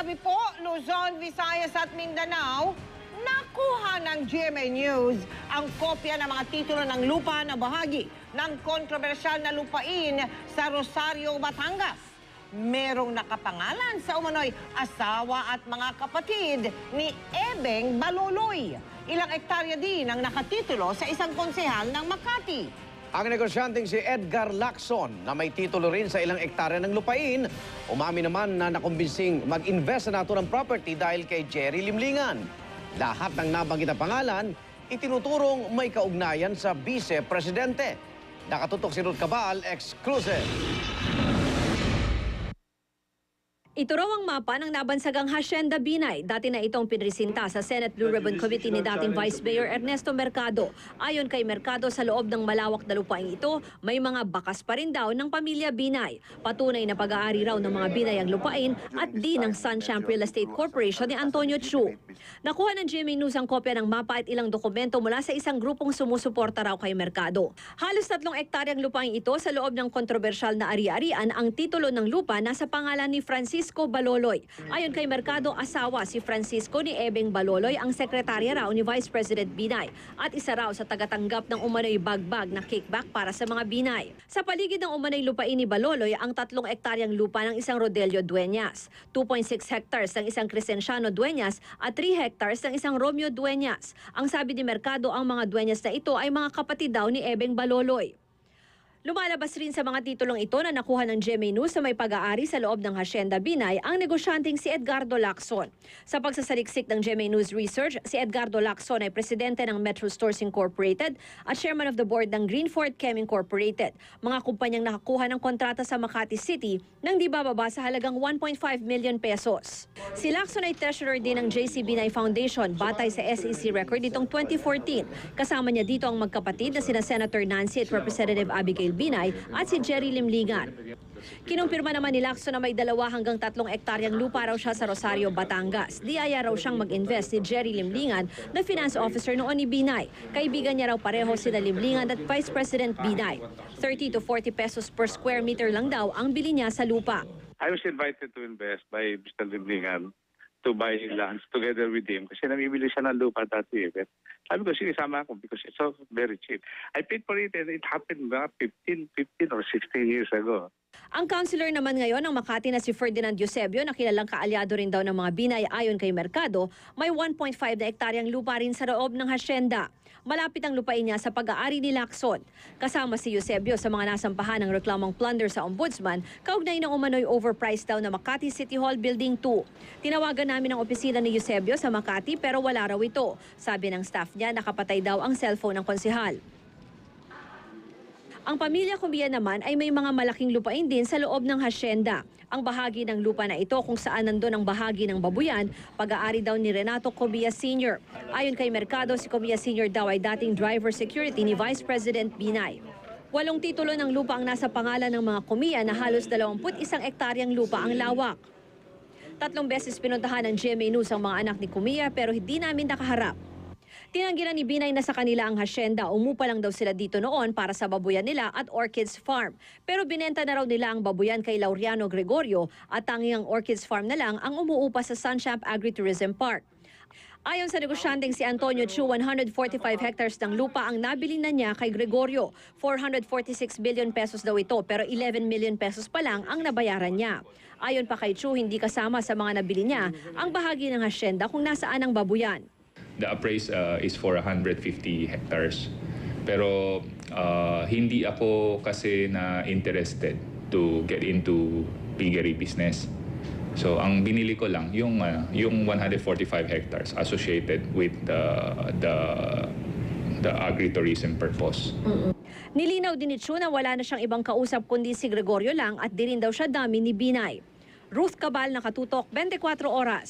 gabi po, Luzon, Visayas at Mindanao. Nakuha ng GMA News ang kopya ng mga titulo ng lupa na bahagi ng kontrobersyal na lupain sa Rosario, Batangas. Merong nakapangalan sa umano'y asawa at mga kapatid ni Ebeng Baloloy. Ilang ektarya din ang nakatitulo sa isang konsehal ng Makati. Ang negosyanteng si Edgar Lacson na may titulo rin sa ilang ektarya ng lupain, umami naman na nakumbinsing mag-invest sa naturang property dahil kay Jerry Limlingan. Lahat ng nabanggit na pangalan, itinuturong may kaugnayan sa Vice-Presidente. Nakatutok si Ruth Cabal, exclusive. Ito raw ang mapa ng nabansagang Hacienda Binay. Dati na itong pinresinta sa Senate Blue Ribbon Committee ni dating Vice Mayor Ernesto Mercado. Ayon kay Mercado, sa loob ng malawak na lupain ito, may mga bakas pa rin daw ng pamilya Binay. Patunay na pag-aari raw ng mga Binay ang lupain at di ng Sunchamp Real Estate Corporation ni Antonio Chu. Nakuha ng GMA News ang kopya ng mapa at ilang dokumento mula sa isang grupong sumusuporta raw kay Mercado. Halos 3 ektaryang lupain ito sa loob ng kontrobersyal na ari-arian. Ang titulo ng lupa nasa pangalan ni Francisco Baloloy. Ayon kay Mercado, asawa si Francisco ni Ebeng Baloloy ang sekretarya raw ni Vice President Binay at isa raw sa tagatanggap ng umano'y bagbag na kickback para sa mga Binay. Sa paligid ng umano'y lupain ni Baloloy ang 3 ektaryang lupa ng isang Rodelio Dueñas, 2.6 hectares ng isang Crescenciano Dueñas at 3 hectares ng isang Romeo Dueñas. Ang sabi ni Mercado, ang mga Dueñas na ito ay mga kapatid daw ni Ebeng Baloloy. Lumalabas rin sa mga titulong ito na nakuha ng GMA News sa may pag-aari sa loob ng Hacienda Binay ang negosyanteng si Edgardo Lacson. Sa pagsasaliksik ng GMA News Research, si Edgardo Lacson ay presidente ng Metro Stores Incorporated at chairman of the board ng Greenford Chem Incorporated. Mga kumpanyang nakakuha ng kontrata sa Makati City nang di bababa sa halagang 1.5 million pesos. Si Lacson ay treasurer din ng JC Binay Foundation batay sa SEC record nitong 2014. Kasama niya dito ang magkapatid na sina Senator Nancy at Representative Abigail Binay at si Jerry Limlingan. Kinumpirma naman ni Lacson na may 2 hanggang 3 ektaryang lupa raw siya sa Rosario, Batangas. Di-aya raw siyang mag-invest si Jerry Limlingan na finance officer noon ni Binay. Kaibigan niya raw pareho sina Limlingan at Vice President Binay. 30 to 40 pesos per square meter lang daw ang bili niya sa lupa. I was invited to invest by Mr. Limlingan to buy lands together with him kasi namimili siya ng lupa dati. Sabi ko, sige, sama ako because it's so very cheap. I paid for it and it happened 15 or 16 years ago. Ang councilor naman ngayon ng Makati na si Ferdinand Eusebio na kilalang kaalyado rin daw ng mga Binay ayon kay Mercado, may 1.5 na ektaryang lupa rin sa loob ng hacienda. Malapit ang lupain niya sa pag-aari ni Lacson. Kasama si Eusebio sa mga nasampahan ng reklamong plunder sa ombudsman, kaugnay ng umano'y overpriced daw na Makati City Hall Building 2. Tinawagan namin ang opisina ni Eusebio sa Makati pero wala raw ito. Sabi ng staff niya, nakapatay daw ang cellphone ng konsehal. Ang pamilya Cubia naman ay may mga malaking lupain din sa loob ng hacienda. Ang bahagi ng lupa na ito kung saan nandun ang bahagi ng babuyan, pag-aari daw ni Renato Cubia Sr. Ayon kay Mercado, si Cubia Sr. daw ay dating driver security ni Vice President Binay. 8 titulo ng lupa ang nasa pangalan ng mga Cubia na halos 21 ektaryang lupa ang lawak. 3 beses pinuntahan ng GMA News ang mga anak ni Cubia pero hindi namin nakaharap. Tinanggihan ni Binay na sa kanila ang hacienda, umupa lang daw sila dito noon para sa babuyan nila at Orchids Farm. Pero binenta na raw nila ang babuyan kay Laureano Gregorio at tanging ang Orchids Farm na lang ang umuupa sa Sunchamp Agritourism Park. Ayon sa negosyanteng si Antonio Chu, 145 hectares ng lupa ang nabili na niya kay Gregorio. 446 billion pesos daw ito pero 11 million pesos pa lang ang nabayaran niya. Ayon pa kay Chu, hindi kasama sa mga nabili niya ang bahagi ng hacienda kung nasaan ang babuyan. The appraise is for 150 hectares. Pero hindi ako kasi na interested to get into piggery business. So ang binili ko lang yung 145 hectares associated with the agritourism purpose. Nilinaw din ni Chu na wala na siyang ibang kausap kundi si Gregorio lang at di rin daw siya dami ni Binay. Ruth Cabal, Nakatutok, 24 Oras.